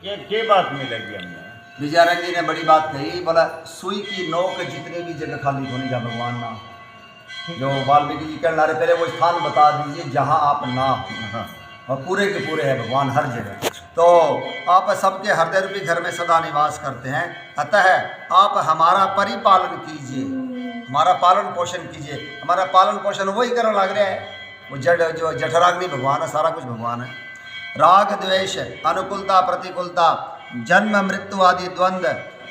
क्या बात मिलेगी हमें? विजयानंद जी ने बड़ी बात कही, बोला सुई की नोक जितने भी जगह खाली होनी जा भगवान ना, जो वाल्मीकि जी कहने रहे पहले वो स्थान बता दीजिए जहाँ आप ना हो, और पूरे के पूरे है भगवान हर जगह। तो आप सबके हृदय रूपी घर में सदा निवास करते हैं, अतः आप हमारा परिपालन कीजिए, हमारा पालन पोषण कीजिए। हमारा पालन पोषण वही करने लग रहा है, वो जो जठराग्नि भगवान है, सारा कुछ भगवान है। राग द्वेष, अनुकूलता प्रतिकूलता, जन्म मृत्यु आदि द्वंद्व,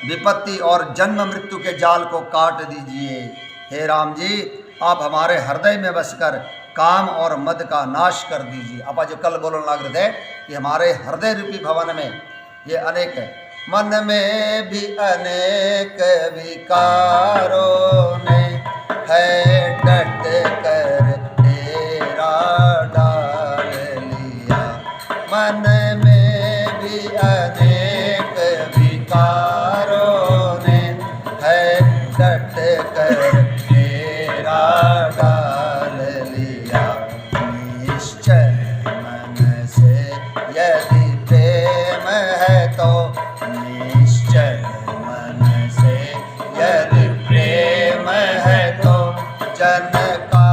विपत्ति और जन्म मृत्यु के जाल को काट दीजिए। हे राम जी, आप हमारे हृदय में बसकर काम और मद का नाश कर दीजिए। आप जो कल बोलने लग रहे थे कि हमारे हृदय रूपी भवन में ये अनेक है, मन में भी अनेक विकारों ने है डट कर तेरा डाल लिया। मन में भी अनेक विकारों ने है डट कर तेरा डाल लिया। निश्चय मन से यदि प्रेम है तो, निश्चय मन से यदि प्रेम है तो, जन का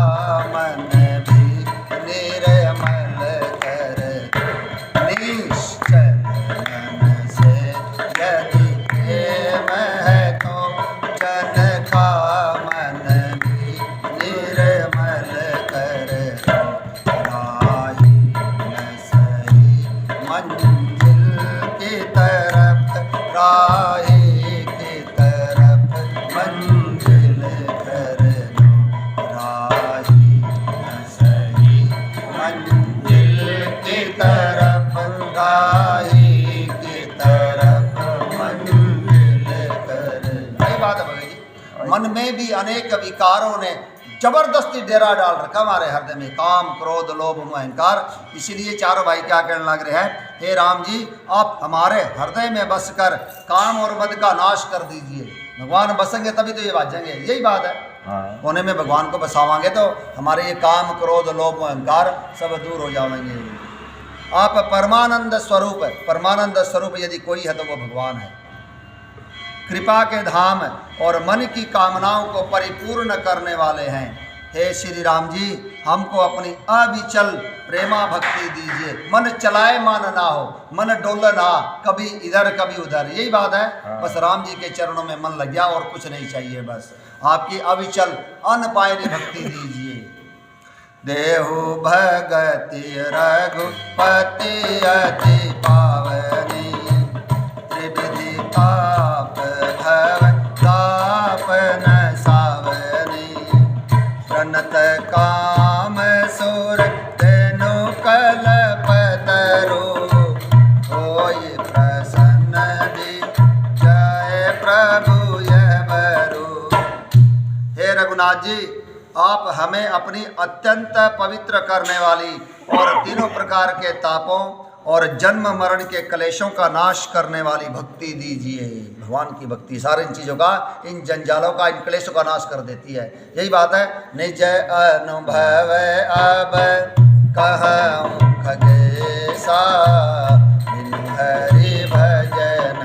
मन भी निर्मल कर। निश्चय मन से यदि प्रेम है तो, जन का मन भी निर्मल कर। राही न सही मंजिल की तरफ, राही की तरफ मंजिल कर लो। राही न सही मंजिल की तरफ, राही की तरफ मंजिल कर। यही बात है भगत जी, मन में भी अनेक विकारों ने जबरदस्ती डेरा डाल रखा हमारे हृदय में, काम क्रोध लोभ मोह अहंकार। इसीलिए चारों भाई क्या कहने लग रहे हैं, हे राम जी, आप हमारे हृदय में बसकर काम और मद का नाश कर दीजिए। भगवान बसेंगे तभी तो ये बाजेंगे, यही बात है। कोने में भगवान को बसावांगे तो हमारे ये काम क्रोध लोभ मोह अहंकार सब दूर हो जाएंगे। आप परमानंद स्वरूप, परमानंद स्वरूप यदि कोई है तो वो भगवान है। कृपा के धाम और मन की कामनाओं को परिपूर्ण करने वाले हैं। हे श्री राम जी, हमको अपनी अविचल प्रेमा भक्ति दीजिए। मन चलाए मान ना हो, मन डोल ना, कभी इधर कभी उधर, यही बात है। बस राम जी के चरणों में मन लग गया और कुछ नहीं चाहिए, बस आपकी अविचल अनपायनी भक्ति दीजिए। देहु भगति रघुपति अति पावनी, त्रिविधि ताप धव ताप न सावनी। प्रणत काम सुर तेनु कल्पतरु, होई प्रसन्न दी जय प्रभु यवरु। हे रघुनाथ जी, आप हमें अपनी अत्यंत पवित्र करने वाली और तीनों प्रकार के तापों और जन्म मरण के कलेशों का नाश करने वाली भक्ति दीजिए। भगवान की भक्ति सारे इन चीज़ों का, इन जंजालों का, इन कलेशों का नाश कर देती है, यही बात है। निज अनुभव अब कहूँ खगेसा, बिनु हरि भजन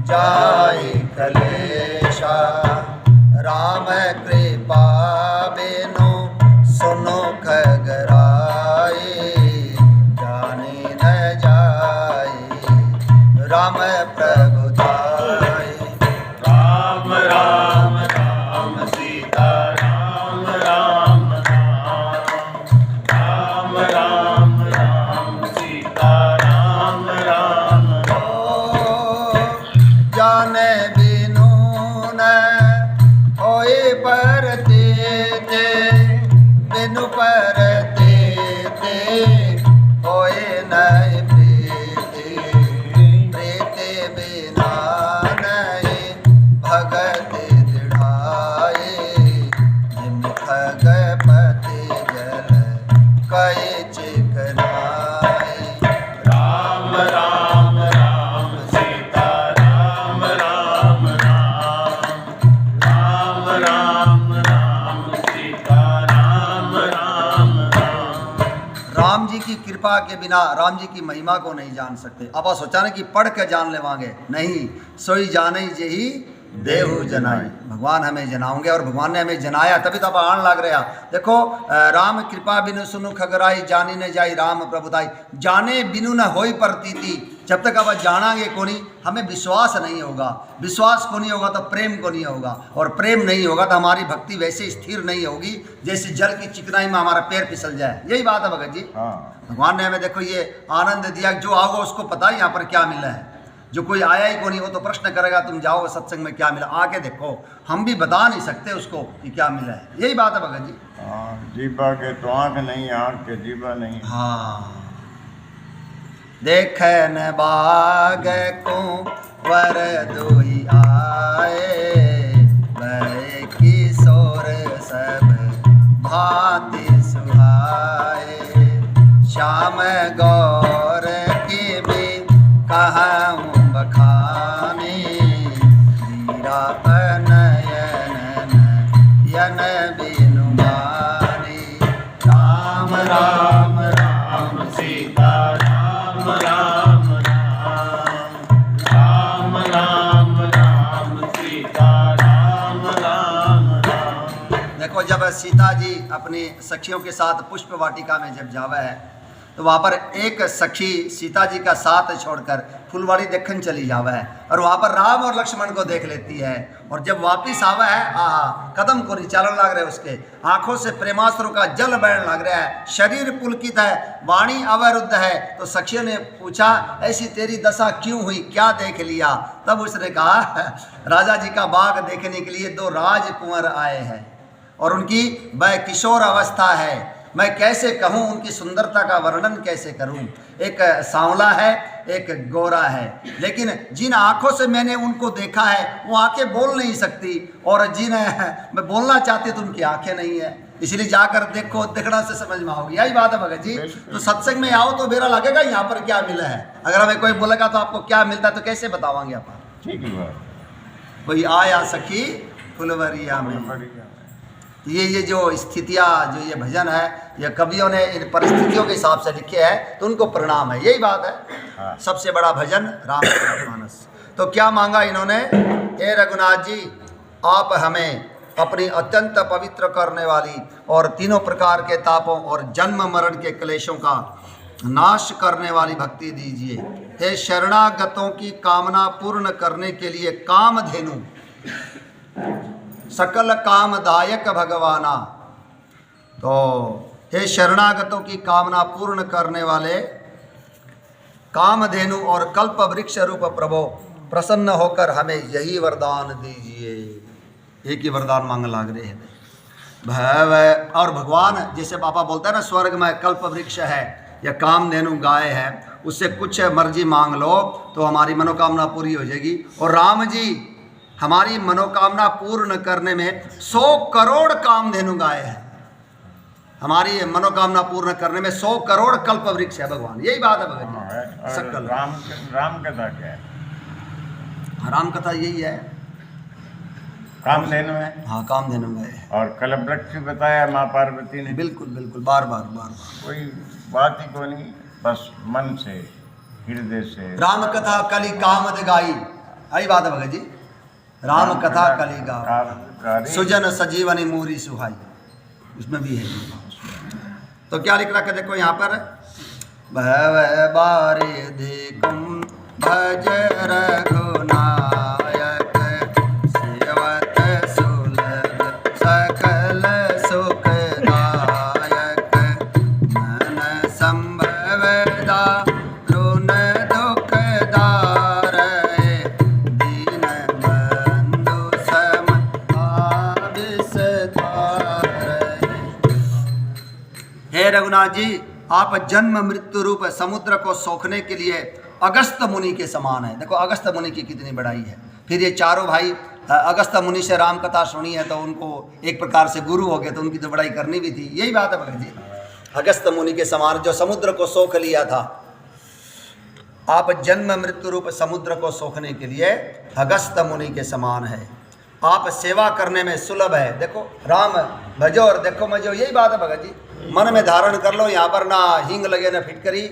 जाय कलेशा। राम कृपा बिनु सुनो खगराई, जाने न जाई राम प्रभुताई। राम राम राम सीता राम राम राम, राम राम राम सीता राम राम राम। जाने बिनु न होए परते ते, बिनु परते ते होए नहीं प्रीति। प्रीति बिनु कृपा के बिना राम जी की महिमा को नहीं जान सकते। अब आप सोचा ना कि पढ़ के जान लेवांगे, नहीं, सोई जाने यही देहु जनाई। भगवान हमें जनाओगे और भगवान ने हमें जनाया तभी तो अब आन लग रहा। देखो राम कृपा बिनु सुनु खगराई, जानी न जाई राम प्रभुताई। जाने बिनु न होई प्रतीति, जब तक अब जानांगे को नहीं, हमें विश्वास नहीं होगा। विश्वास को नहीं होगा तो प्रेम को नहीं होगा, और प्रेम नहीं होगा तो हमारी भक्ति वैसे स्थिर नहीं होगी जैसे जल की चिकनाई में हमारा पैर फिसल जाए। यही बात है भगत जी। भगवान ने हमें देखो ये आनंद दिया, जो आओगे उसको पता है यहाँ पर क्या मिला है। जो कोई आया ही को नहीं, वो तो प्रश्न करेगा तुम जाओगे सत्संग में क्या मिला, आके देखो। हम भी बता नहीं सकते उसको कि क्या मिला है। यही बात है भगत जी। जीवा के तो आँख नहीं, आँख के जीवा नहीं। हाँ, देखन बाग को वर दुई आए, वह किशोर सब भांति सुहाए। श्याम गौर के भी कहूँ बखाने, वीरा नयन यन बिनु माने। राम राम राम सीता राम राम राम, राम राम राम सीता राम राम राम। देखो जब सीता जी अपनी सखियों के साथ पुष्प वाटिका में जब जावा है तो वहाँ पर एक सखी सीता जी का साथ छोड़कर फुलवाड़ी देखन चली जावा है, और वहाँ पर राम और लक्ष्मण को देख लेती है। और जब वापिस आवा है, कदम को नहीं चलन लग रहा है, उसके आंखों से प्रेमाश्रु का जल बहने लग रहा है, शरीर पुलकित है, वाणी अवरुद्ध है। तो सखियों ने पूछा ऐसी तेरी दशा क्यों हुई, क्या देख लिया? तब उसने कहा राजा जी का बाग देखने के लिए दो राजकुंवर आए हैं और उनकी वह किशोर अवस्था है। मैं कैसे कहूँ, उनकी सुंदरता का वर्णन कैसे करूँ। एक सांवला है, एक गोरा है, लेकिन जिन आँखों से मैंने उनको देखा है वो आंखें बोल नहीं सकती, और जिन मैं बोलना चाहती तो उनकी आंखें नहीं है। इसलिए जाकर देखो, देखना से समझ में आओगी। यही बात है भगत जी। तो सत्संग में आओ तो मेरा लगेगा यहाँ पर क्या मिला है। अगर हमें कोई बोलेगा तो आपको क्या मिलता है तो कैसे बतावांगे आप? ठीक है। कोई आया सखी फुलवरिया में। ये जो स्थितियाँ, जो ये भजन है, ये कवियों ने इन परिस्थितियों के हिसाब से लिखे हैं, तो उनको प्रणाम है। यही बात है। सबसे बड़ा भजन रामचरितमानस। तो क्या मांगा इन्होंने? हे रघुनाथ जी, आप हमें अपनी अत्यंत पवित्र करने वाली और तीनों प्रकार के तापों और जन्म मरण के क्लेशों का नाश करने वाली भक्ति दीजिए। हे शरणागतों की कामना पूर्ण करने के लिए कामधेनु, सकल कामदायक भगवाना। तो हे शरणागतों की कामना पूर्ण करने वाले कामधेनु और कल्प वृक्ष रूप प्रभो, प्रसन्न होकर हमें यही वरदान दीजिए। एक ही वरदान मांग लाग रहे हैं भव। और भगवान जैसे पापा बोलता है ना, स्वर्ग में कल्प वृक्ष है या कामधेनु गाय है, उससे कुछ मर्जी मांग लो तो हमारी मनोकामना पूरी हो जाएगी। और राम जी हमारी मनोकामना पूर्ण करने में 100 करोड़ कामधेनु गाय है। हमारी मनोकामना पूर्ण करने में 100 करोड़ कल्प वृक्ष है भगवान। यही बात है भगवान। सकल राम कथा क्या है? राम कथा यही है, कामधेनु है। हाँ, कामधेनु गाय है। और कल्पवृक्ष बताया माँ पार्वती ने। बिल्कुल बिल्कुल, बार बार कोई बात ही को नहीं, बस मन से, हृदय से। राम कथा कली कामद गाई। यही बात है भगत जी। राम कथा कली गा, सुजन सजीवनी मूरी सुहाई, उसमें भी है। तो क्या लिख रखा देखो यहाँ पर, भव बारिधि कुम भज रघुनायक, सेवत सुलभ सकल सुखदायक, मन संभव दारुण दुखदार, दीन बंधु सम आविष्कार। हे रघुनाथ जी, आप जन्म मृत्यु रूप समुद्र को सोखने के लिए अगस्त मुनि के समान है। देखो अगस्त मुनि की कितनी बड़ाई है। फिर ये चारों भाई अगस्त मुनि से राम कथा सुनी है तो उनको एक प्रकार से गुरु हो गए, तो उनकी तो बड़ाई करनी भी थी। यही बात है भगत जी। अगस्त मुनि के समान जो समुद्र को सोख लिया था, आप जन्म मृत्यु रूप समुद्र को सोखने के लिए अगस्त मुनि के समान है। आप सेवा करने में सुलभ है। देखो राम भजो और देखो मजो, यही बात है भगत जी। मन में धारण कर लो, यहाँ पर ना हींग लगे ना फिटकरी,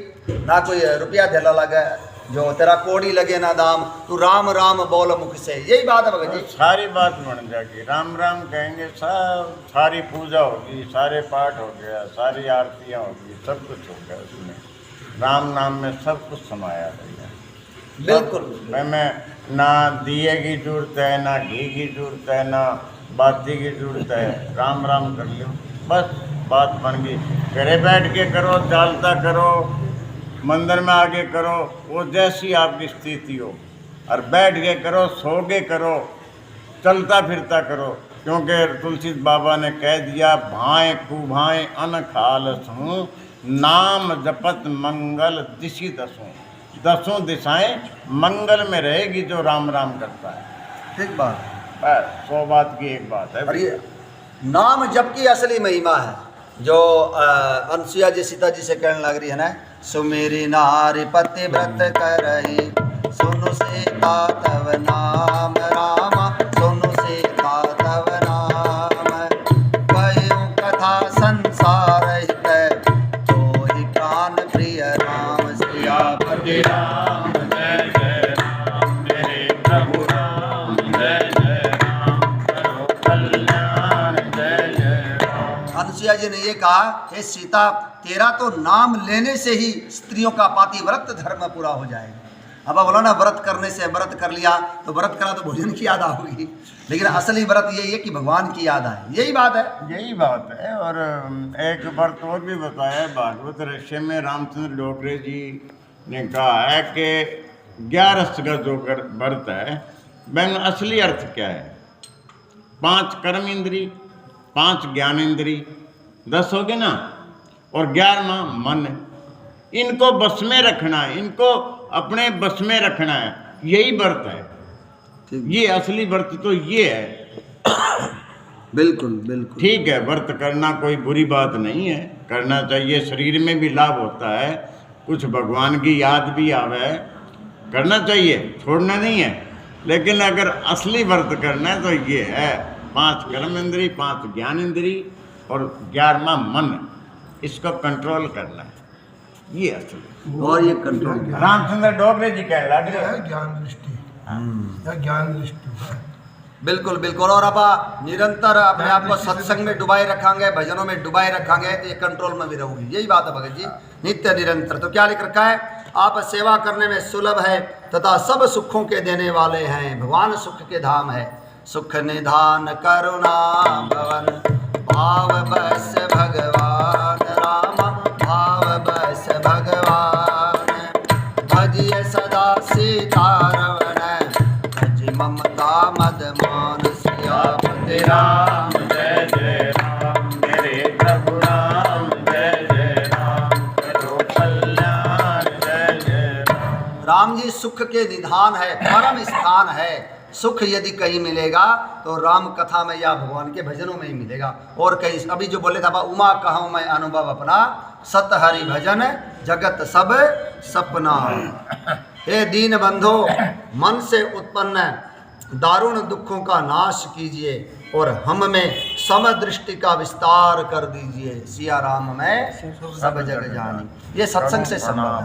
ना कोई रुपया धेला लगे, जो तेरा कोड़ी लगे ना दाम, तू राम राम बोल मुख से, यही बात है भगत जी। सारी बात बन जाएगी, राम राम कहेंगे, सब सारी पूजा होगी, सारे पाठ हो गया, सारी आरतियाँ होगी, सब कुछ हो गया उसमें। राम नाम में सब कुछ समाया रहेगा। बिल्कुल। मैं ना दिए की जरूरत है, ना घी की जरूरत है, ना बाती की जरूरत है। राम राम कर लो, बस बात बन गई। घरे बैठ के करो, चालता करो, मंदिर में आके करो, वो जैसी आपकी स्थिति हो, और बैठ के करो, सो के करो, चलता फिरता करो, क्योंकि तुलसी बाबा ने कह दिया, भाएं कुभाएं अन खाल सूं, नाम जपत मंगल दिशि दसों। दसों दिशाएं मंगल में रहेगी जो राम राम करता है। ठीक बात। बस 100 बात की एक बात है। और ये नाम जप की असली महिमा है, जो अनसुईया जी सीता जी से कहने लग रही है ना, सुमेरी नारी पति व्रत करही, सुनु सीता तव नाम रामा, सुनु सीता तव नाम, कहियो कथा संसार हित, तोहि प्राण प्रिय राम सियापति राम जय जय राम, मेरे प्रभु राम जय जय राम, करो कल्याण जय जय राम। अनुसुईया जी ने ये कहा, हे सीता, तेरा तो नाम लेने से ही स्त्रियों का पातिव्रत धर्म पूरा हो जाएगा। अब बोला ना, व्रत करने से, व्रत कर लिया तो व्रत करा तो भोजन की याद होगी, लेकिन असली व्रत यही है कि भगवान की याद आए, यही बात है। यही बात है। और एक व्रत और भी बताया भागवत रहस्य में, रामचंद्र डोगरे जी ने कहा है कि 11 का जो व्रत है, वह असली अर्थ क्या है? 5 कर्म इंद्री, 5 ज्ञान इंद्री, 10 हो गए ना, और 11वां मन। इनको बस में रखना है, इनको अपने बस में रखना है, यही व्रत है। ये असली व्रत तो ये है। बिल्कुल बिल्कुल ठीक है, व्रत करना कोई बुरी बात नहीं है, करना चाहिए, शरीर में भी लाभ होता है, कुछ भगवान की याद भी आवे, करना चाहिए, छोड़ना नहीं है। लेकिन अगर असली व्रत करना है तो ये है 5 कर्म इंद्री, 5 ज्ञान इंद्री और 11वां मन, इसको कंट्रोल करना है, ये असली। और ये कंट्रोल रामचंद्र डोगरे जी कह लग रहे हैं, ज्ञान दृष्टि या ज्ञान दृष्टि। बिल्कुल बिल्कुल। और आप निरंतर अपने आप को सत्संग में डुबाए रखेंगे, भजनों में डुबाए रखेंगे, तो ये कंट्रोल में भी रहोगी, यही बात है भगत जी, नित्य निरंतर। तो क्या लिख रखा है? आप सेवा करने में सुलभ है तथा सब सुखों के देने वाले हैं, भगवान सुख के धाम है। सुख निधान करुणा भवन, भाव बस भगवान राम, भाव बस भगवान, भजिए सदा सीतारमण, भज ममता मद मान सियापति राम। जय जय राम, मेरे प्रभु राम जय जय राम, करो कल्याण जय जय राम। राम जी सुख के निधान है, परम स्थान है। सुख यदि कहीं मिलेगा तो राम कथा में या भगवान के भजनों में ही मिलेगा, और कहीं। अभी जो बोले था, उमा कहूँ मैं अनुभव अपना, सत हरि भजन जगत सब सपना। हे दीन बंधो, मन से उत्पन्न दारुण दुखों का नाश कीजिए और हम में समदृष्टि का विस्तार कर दीजिए। सिया राम में सब जग जानी। ये सत्संग से संभव है,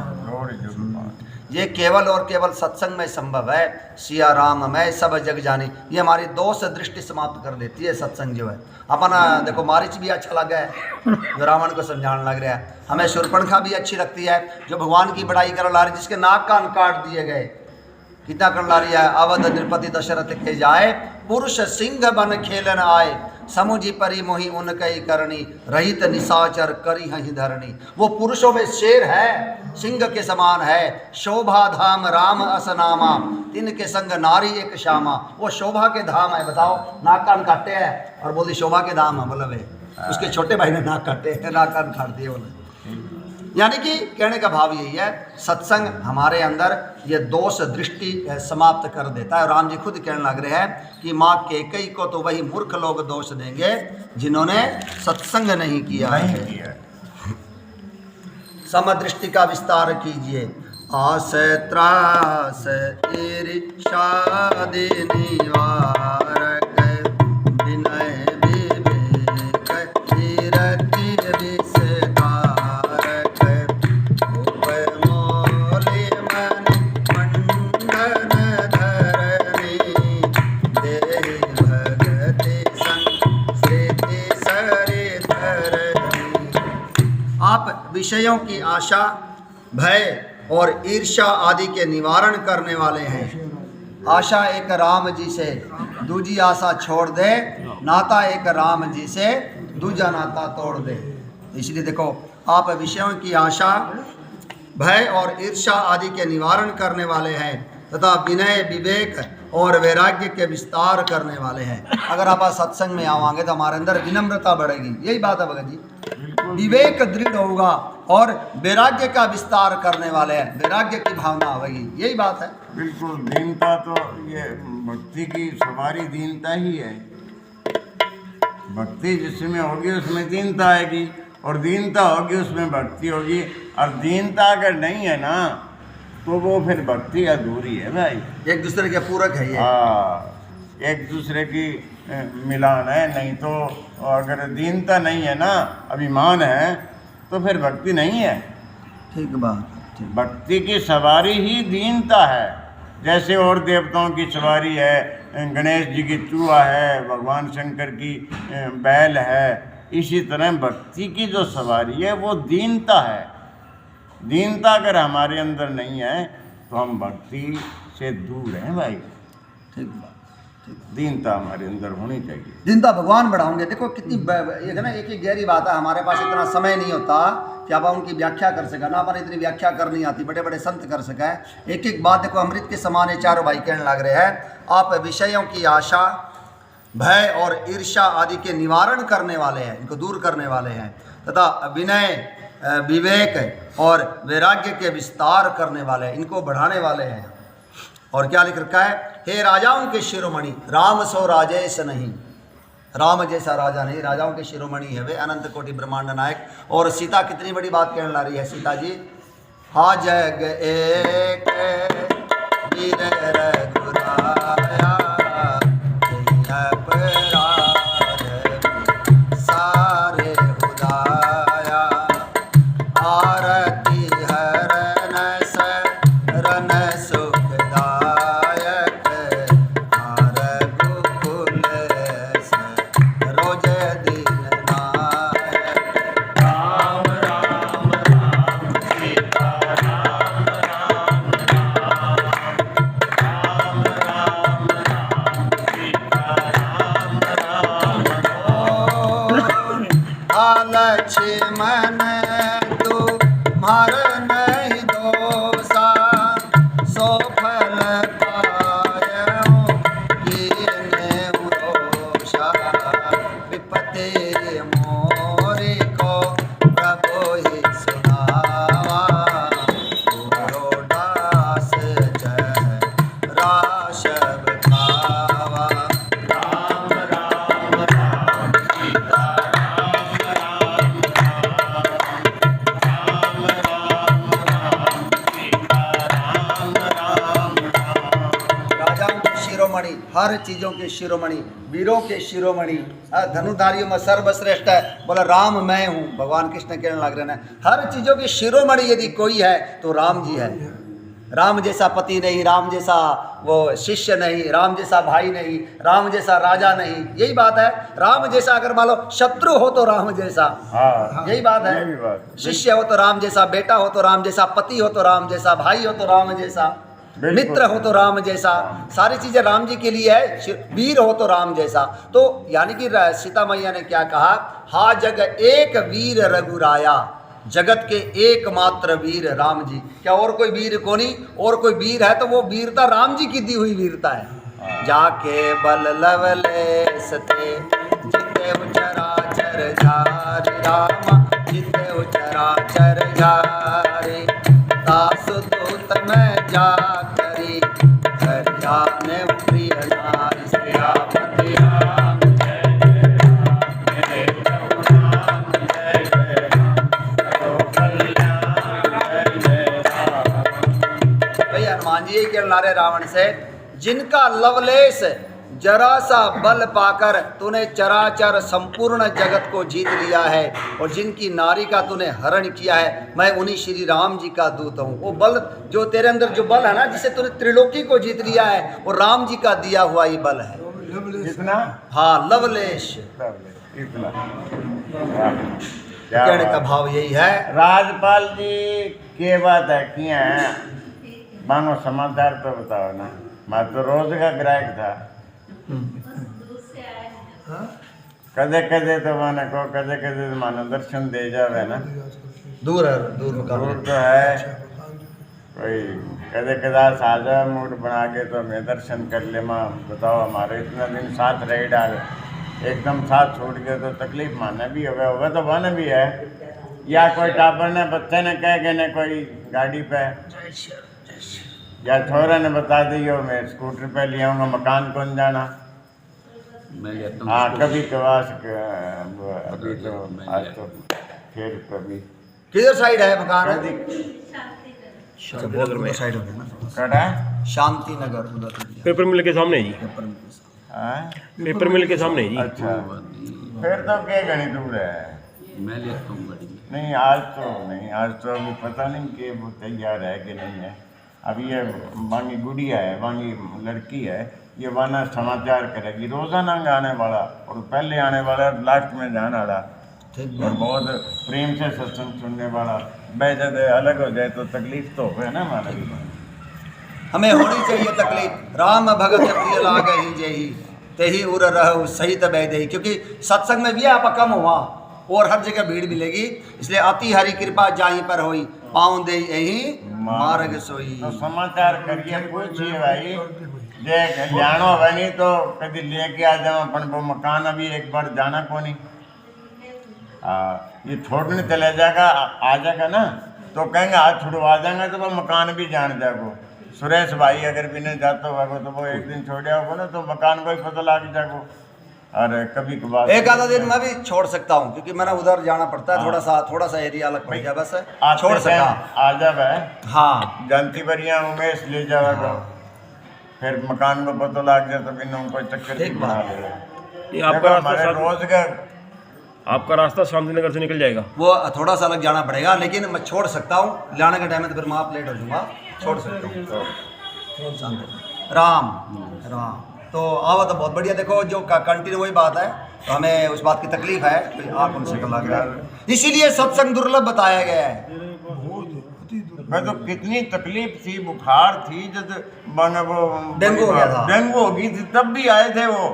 ये केवल और केवल सत्संग में संभव है। सिया राम में सब जग जानी, ये हमारी दोष दृष्टि समाप्त कर देती है सत्संग जो है। अपना देखो, मारिच भी अच्छा लगा है जो रावण को समझाने लग रहा है, हमें शूर्पणखा भी अच्छी लगती है जो भगवान की बड़ाई कर ला रही, जिसके नाक कान काट दिए गए, कितना कर ला रही है। अवध नृपति दशरथ के जाए, पुरुष सिंह बन खेलन आए, समुझी परी मोही उनकई करनी, रहित निशाचर करी हहि धरणी। वो पुरुषों में शेर है, सिंह के समान है। शोभा धाम राम असनामा, तिनके संग नारी एक श्यामा। वो शोभा के धाम है, बताओ, नाक कान काटे हैं और बोली शोभा के धाम है, मतलब है उसके छोटे भाई ने नाक काटे, नाक कान काट दिए बोले। यानी कि कहने का भाव यही है, सत्संग हमारे अंदर ये दोष दृष्टि समाप्त कर देता है। राम जी खुद कहने लग रहे हैं कि माँ केकई को तो वही मूर्ख लोग दोष देंगे जिन्होंने सत्संग नहीं किया है। समदृष्टि का विस्तार कीजिए। आस त्रास ईर्ष्या निवारक, विनय विवेक कीरति विषय विषयों की आशा, भय और ईर्ष्या आदि के निवारण करने वाले हैं। आशा एक राम जी से, दूजी आशा छोड़ दे, नाता एक राम जी से, दूजा नाता तोड़ दे। इसलिए देखो, आप विषयों की आशा, भय और ईर्ष्या आदि के निवारण करने वाले हैं तथा विनय, विवेक और वैराग्य के विस्तार करने वाले हैं। अगर आप सत्संग में आवांगे तो हमारे अंदर विनम्रता बढ़ेगी, यही बात है भगत जी। विवेक दृढ़ होगा और वैराग्य का विस्तार करने वाले हैं, वैराग्य की भावना होगी, यही बात है। बिल्कुल, दीनता तो ये भक्ति की सवारी दीनता ही है। भक्ति जिसमें होगी उसमें दीनता आएगी, और दीनता होगी उसमें भक्ति होगी। और दीनता अगर नहीं है ना तो वो फिर भक्ति अधूरी है भाई। एक दूसरे के पूरक है ये। हाँ, एक दूसरे की मिलान है। नहीं तो अगर दीनता नहीं है ना, अभिमान है, तो फिर भक्ति नहीं है। ठीक बात, ठीक। भक्ति की सवारी ही दीनता है। जैसे और देवताओं की सवारी है, गणेश जी की चूहा है, भगवान शंकर की बैल है, इसी तरह भक्ति की जो सवारी है वो दीनता है। दीनता अगर हमारे अंदर नहीं है तो हम भक्ति से दूर हैं भाई। ठीक बात, ठीक। दीनता हमारे अंदर होनी चाहिए। दीनता भगवान बढ़ाओगे। देखो कितनी ये है ना, एक गहरी बात है। हमारे पास इतना समय नहीं होता कि आप उनकी व्याख्या कर सकें ना, अपन इतनी व्याख्या कर नहीं आती, बड़े बड़े संत कर सकें। एक एक बात देखो, अमृत के समान ये चारों भाई कहने लग रहे हैं। आप विषयों की आशा, भय और ईर्ष्या आदि के निवारण करने वाले हैं, इनको दूर करने वाले हैं तथा विनय, विवेक और वैराग्य के विस्तार करने वाले हैं, इनको बढ़ाने वाले हैं। और क्या लिख रखा है? हे राजाओं के शिरोमणि, राम सो राजेश नहीं, राम जैसा राजा नहीं, राजाओं के शिरोमणि है वे, अनंत कोटि ब्रह्मांड नायक। और सीता कितनी बड़ी बात कहने ला रही है सीता जी। हा जग एक वीर रघुराया, सारे उदाया, आरती हरन शरण सुखदायक, आर गोकुल रोज दिन नायक। राम राम राम सीता राम राम राम, राम राम राम सीता राम राम राम। लक्ष्मण तुम्हार नहीं दोषा, सो फल पायऊ कीन्हे रोषा, विपत्ति मोरी को प्रभु ही सुनावा, गुरु दास जय राशव खावा। राम राम राम सीता राम राम राम, राम राम राम सीता राम राम राम। राजाओं के शिरोमणि, हर चीजों के शिरोमणि, वीरों के शिरोमणि, धनुधारियों में सर्वश्रेष्ठ है। बोला राम मैं हूँ, भगवान कृष्ण कहने लग रहे हैं। हर चीजों के शिरोमणि यदि कोई है तो राम जी है। राम जैसा पति नहीं, राम जैसा वो शिष्य नहीं, राम जैसा भाई नहीं, राम जैसा राजा नहीं, यही बात है। राम जैसा अगर मान लो शत्रु हो तो राम जैसा, हाँ, यही बात यही है। बात। शिष्य हो तो राम जैसा, बेटा हो तो राम जैसा, पति हो तो राम जैसा, भाई हो तो राम जैसा, बिल्कुल। मित्र हो तो राम जैसा, सारी चीजें राम जी के लिए है। वीर हो तो राम जैसा। तो यानी कि सीता मैया ने क्या कहा? हा जग एक वीर रघुराया, जगत के एकमात्र वीर राम जी। क्या और कोई वीर को नहीं? और कोई वीर है तो वो वीरता राम जी की दी हुई वीरता है। जाके बल लवलेस थे, जिते चराचर झारि राम, जिते चराचर झारि, दासु दूत में जा करी, हरिया ने प्रिय नारी श्रीरामति राम। जय जय राम, मेरे प्रभु राम, जय जय राम, करो कल्याण, जय जय राम। भाई हनुमान जी यही कहने ला रहे रावण से, जिनका लवलेश जरा सा बल पाकर तूने चराचर संपूर्ण जगत को जीत लिया है, और जिनकी नारी का तूने हरण किया है, मैं उन्हीं श्री राम जी का दूत हूँ। वो बल जो तेरे अंदर जो बल है ना, जिसे तूने त्रिलोकी को जीत लिया है, वो राम जी का दिया हुआ ये बल है। कितना? हाँ, लवलेश। इतना। क्या कहने का बात। भाव यही है। राजपाल जी के बात है किया है मानो समाचार तो बताओ ना। मैं तो रोज का ग्राहक था। कदे कदे तो माने को कदे कदे तो मानो दर्शन दे जावे ना। दूर है, दूर मुकाबले। दूर तो है कोई कदे कदा साझा मूड बना के तो मैं दर्शन कर ले माँ। बताओ हमारे इतना दिन साथ रह डाल एकदम साथ छोड़ के तो तकलीफ माने भी होगा तो माने भी है। या कोई टापर ने बच्चे ने कह के ने कोई गाड़ी पे या छोरे ने बता दियो मैं स्कूटर पे ले आऊँगा मकान कौन जाना। हाँ कभी कभार अभी तो आज तो फिर कभी किधर साइड है मकान? कभी शांति नगर साइड हो गया ना। कड़ा शांति नगर उधर। पेपर मिल के सामने है जी। हाँ? पेपर मिल के सामने है जी। अच्छा फिर तो क्या घनी दूर है। मैं लेता हूँ गाड़ी में। नहीं आज तो नहीं, आज तो अभी पता नहीं कि वो तैयार है कि नहीं है। अभी ये वांगी गुड़िया है, वांगी लड़की है, ये वाना समाचार करेगी रोजाना आने वाला और पहले आने वाला लास्ट में जाने वाला और बहुत प्रेम से सत्संग सुनने वाला। जब अलग हो जाए तो तकलीफ तो है ना हमारा भी। हमें होनी चाहिए तकलीफ। राम भगत प्रिय लागे ही जही तेही उर रहो सहित बैदे। क्योंकि सत्संग में भी आप कम हुआ और हर जगह भीड़ मिलेगी, इसलिए अति हरि कृपा जाही पर होई पाँव दे यही मार्ग सोई। तो समाचार करिए पूछिए भाई जे जानो बनी तो कभी लेके आ जाओ अपन वो मकान अभी एक बार जाना को नहीं। ये छोड़ने चले जाएगा आ जाएगा ना तो कहेंगे आज छुड़वा जाएंगे तो वो मकान भी जान जाएगो। सुरेश भाई अगर भी नहीं जाता होगा तो वो एक दिन छोड़ होगा ना तो मकान को ही पता लग जाएगो। और कभी कभार एक आधा दिन मैं भी छोड़ सकता हूँ क्योंकि मैंने उधर जाना पड़ता है। थोड़ा सा एरिया अलग पड़ गया बस छोड़ सकता। आ जावे। हाँ जानती बढ़िया उमेश ले जाएगा फिर मकान को पता लग जाए तो बिन उनको चक्कर ठीक बना बात। ले। ये आपका रास्ता हमारे शांति- रोज का आपका रास्ता शांतिनगर से निकल जाएगा। वो थोड़ा सा अलग जाना पड़ेगा लेकिन मैं छोड़ सकता हूँ। लाने के टाइम में तो फिर मैं आप लेट हो जाऊँगा। छोड़ सकता हूँ। शांति। राम राम तो आओ तो बहुत बढ़िया। देखो जो कंटिन्यू वही बात है तो हमें उस बात की तकलीफ है तो आप उनसे कर लग रहा है। इसीलिए सत्संग दुर्लभ बताया गया है। मैं तो कितनी तकलीफ थी, बुखार थी जब माने वो डेंगू हो गया था। डेंगू हो गई थी तब भी आए थे वो।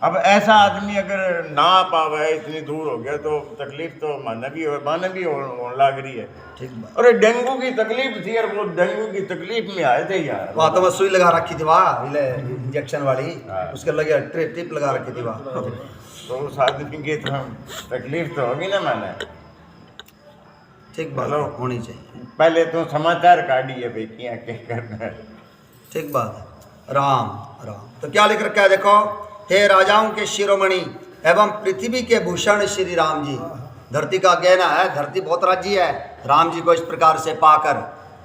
अब ऐसा आदमी अगर ना आ पावे इतनी दूर हो गया तो तकलीफ तो माने भी हो लग रही है। ठीक बात। अरे डेंगू की तकलीफ थी और वो डेंगू की तकलीफ में आए थे यार। वहाँ तो मैं सुई लगा रखी थी वहाँ इंजेक्शन वाली उसके लगे टिप लगा रखी थी वहाँ। तो उस आदमी की तो तकलीफ तो होगी ना मैंने। ठीक बात हेलो। होनी चाहिए। पहले तो समाचार काटिए भाई क्या क्या करना है। ठीक बात है। राम राम तो क्या लिख रखा है देखो। हे राजाओं के शिरोमणि एवं पृथ्वी के भूषण श्री राम जी। धरती का गहना है, धरती बहुत राज्य है। राम जी को इस प्रकार से पाकर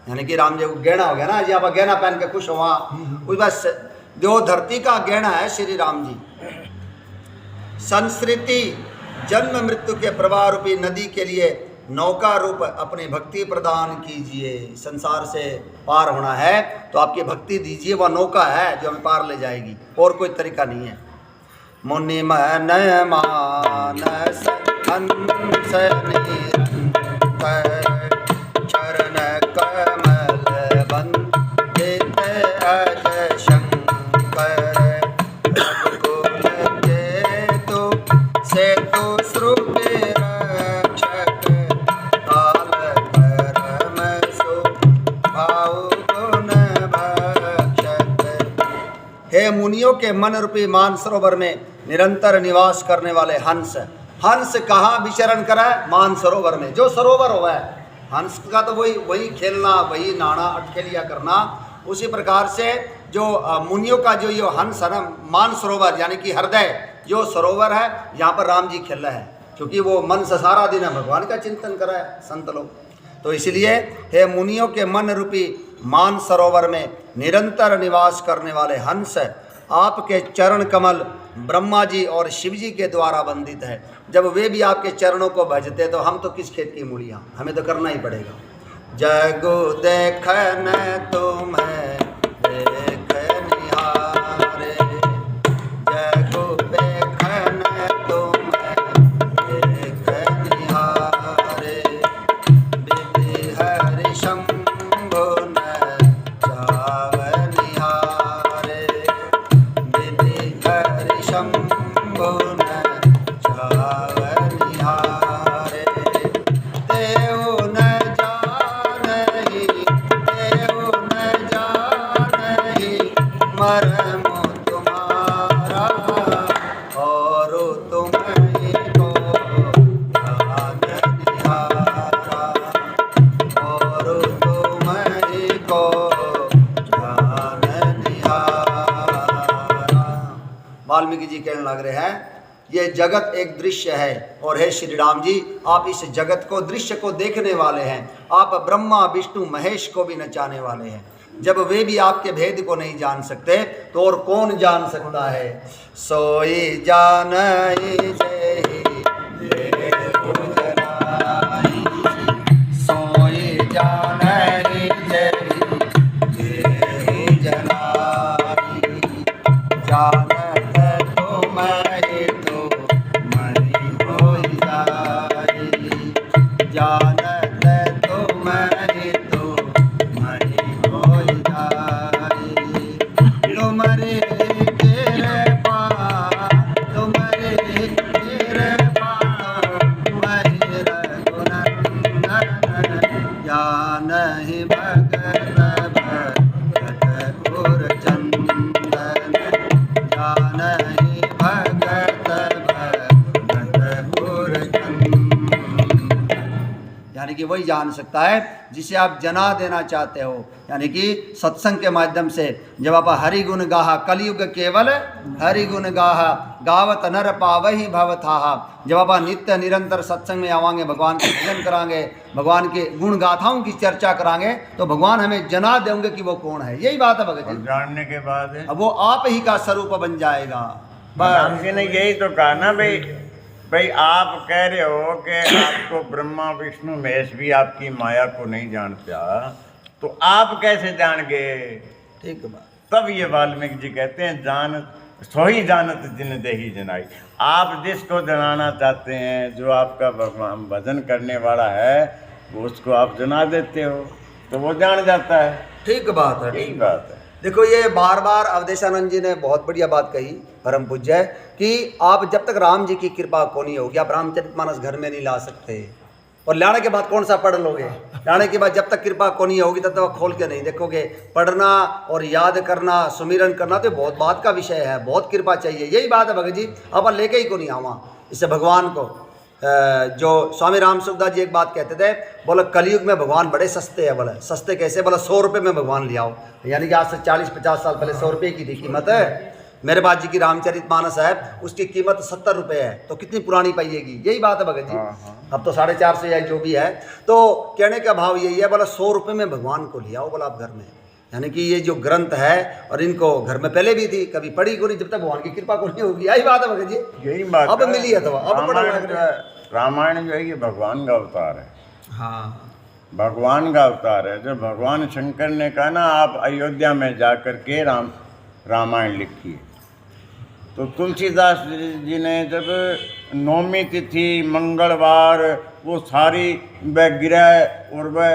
यानी कि राम जी को गहना हो गया ना जी। आप गहना पहन के खुश हुआ उस बस जो धरती का गहना है श्री राम जी। संस्कृति जन्म मृत्यु के प्रवाह रूपी नदी के लिए नौका रूप अपनी भक्ति प्रदान कीजिए। संसार से पार होना है तो आपकी भक्ति दीजिए, वह नौका है जो हमें पार ले जाएगी और कोई तरीका नहीं है। मुनि मन मानस हंस निरंतर चरण कमल वंदित अज शंकर रघुकुल केतु सेतु श्रुति रक्षक काल करम सुभाव गुण भक्षक। हे मुनियों के मन रूपी मान सरोवर में निरंतर निवास करने वाले हंस। हंस कहाँ विचरण करे? मान सरोवर में। जो सरोवर हुआ है हंस का तो वही खेलना, वही नहाना, अटखेलिया करना। उसी प्रकार से जो मुनियों का जो ये हंस है ना, मान सरोवर यानी कि हृदय जो सरोवर है, यहाँ पर राम जी खेल रहे हैं क्योंकि वो मन से सारा दिन है भगवान का चिंतन कर रहा है संत लोग। तो इसलिए हे मुनियों के मन रूपी मान सरोवर में निरंतर निवास करने वाले हंस, आपके चरण कमल ब्रह्मा जी और शिव जी के द्वारा वंदित है। जब वे भी आपके चरणों को भजते तो हम तो किस खेत की मूलियाँ, हमें तो करना ही पड़ेगा। जगो देखन तुम्हें देख निहारे, जगो देखन तुम्हें देख मरम तुम्हारा और तुम ही को ध्यान निहारा और तुम ही को ध्यान निहारा। वाल्मीकि जी कहने लग रहे हैं ये जगत एक दृश्य है और हे श्री राम जी आप इस जगत को दृश्य को देखने वाले हैं। आप ब्रह्मा विष्णु महेश को भी नचाने वाले हैं। जब वे भी आपके भेद को नहीं जान सकते तो और कौन जान सकता है। सोई जानई जेहि देहु जनाई सोई जानई जेहि देहु जनाई जानत तुम ही तो मरी होई जाई जानत तुम ही तो मरी होई जाई तुमरे कृपा तुमरे कृपा तुमहि रघुनंदन जानहि भगत भगत गुर चंदन जानहि भगत भगत गुर चंदन। यानी कि वही जान सकता है जिसे आप जना देना चाहते हो। यानी कि सत्संग के माध्यम से जब आप हरि गुण गाहा कलयुग केवल हरि गुण गाहा गावत नर पावहि भवथाहा। जब आप नित्य निरंतर सत्संग में आवांगे भगवान के भजन करांगे भगवान के गुण गाथाओं की चर्चा करांगे तो भगवान हमें जना देंगे कि वो कौन है। यही बात है भगत और जी। जानने के बाद अब वो आप ही का स्वरूप बन जाएगा। राम जी ने यही तो कहा ना भाई भाई आप कह रहे हो कि आपको ब्रह्मा विष्णु महेश भी आपकी माया को नहीं जानता तो आप कैसे जान गए। ठीक बात। तब ये वाल्मीकि जी कहते हैं जानत सोई जानत जिन देही जनाई। आप जिसको जनाना चाहते हैं जो आपका भगवान भजन करने वाला है वो उसको आप जना देते हो तो वो जान जाता है। ठीक बात है। यही बात है। देखो ये बार बार अवधेशानंद जी ने बहुत बढ़िया बात कही परम पूज्य है कि आप जब तक राम जी की कृपा को नहीं होगी आप रामचरितमानस घर में नहीं ला सकते और लाने के बाद कौन सा पढ़ लोगे। लाने के बाद जब तक कृपा को नहीं होगी तब तक खोल के नहीं देखोगे। पढ़ना और याद करना सुमिरन करना तो बहुत बात का विषय है। बहुत कृपा चाहिए। यही बात है भगत जी। अब लेके ही को नहीं आवा इससे भगवान को। जो स्वामी राम सुखदास जी एक बात कहते थे बोले कलयुग में भगवान बड़े सस्ते हैं। बोले सस्ते कैसे। बोला 100 रुपये में भगवान ले आओ। यानी कि आज से 40-50 साल पहले 100 रुपये की थी कीमत है। मेरे बात जी की रामचरितमानस है उसकी कीमत 70 रुपये है तो कितनी पुरानी पाइएगी। यही बात है भगत जी। अब तो 450 या जो भी है तो कहने का भाव यही है। बोला 100 रुपये में भगवान को ले आओ बोला आप घर में। यानी कि ये जो ग्रंथ है और इनको घर में पहले भी थी कभी पढ़ी को नहीं जब तक भगवान की कृपा को नहीं होगी। यही बात है भगत जी। यही बात अब मिली है तो अब पढ़ा रामायण जो है ये भगवान का अवतार है। हाँ भगवान का अवतार है। जो भगवान शंकर ने कहा ना आप अयोध्या में जा कर के रामायण लिखिए तो तुलसीदास जी ने जब नौमी तिथि मंगलवार वो सारी वह गिरह और वह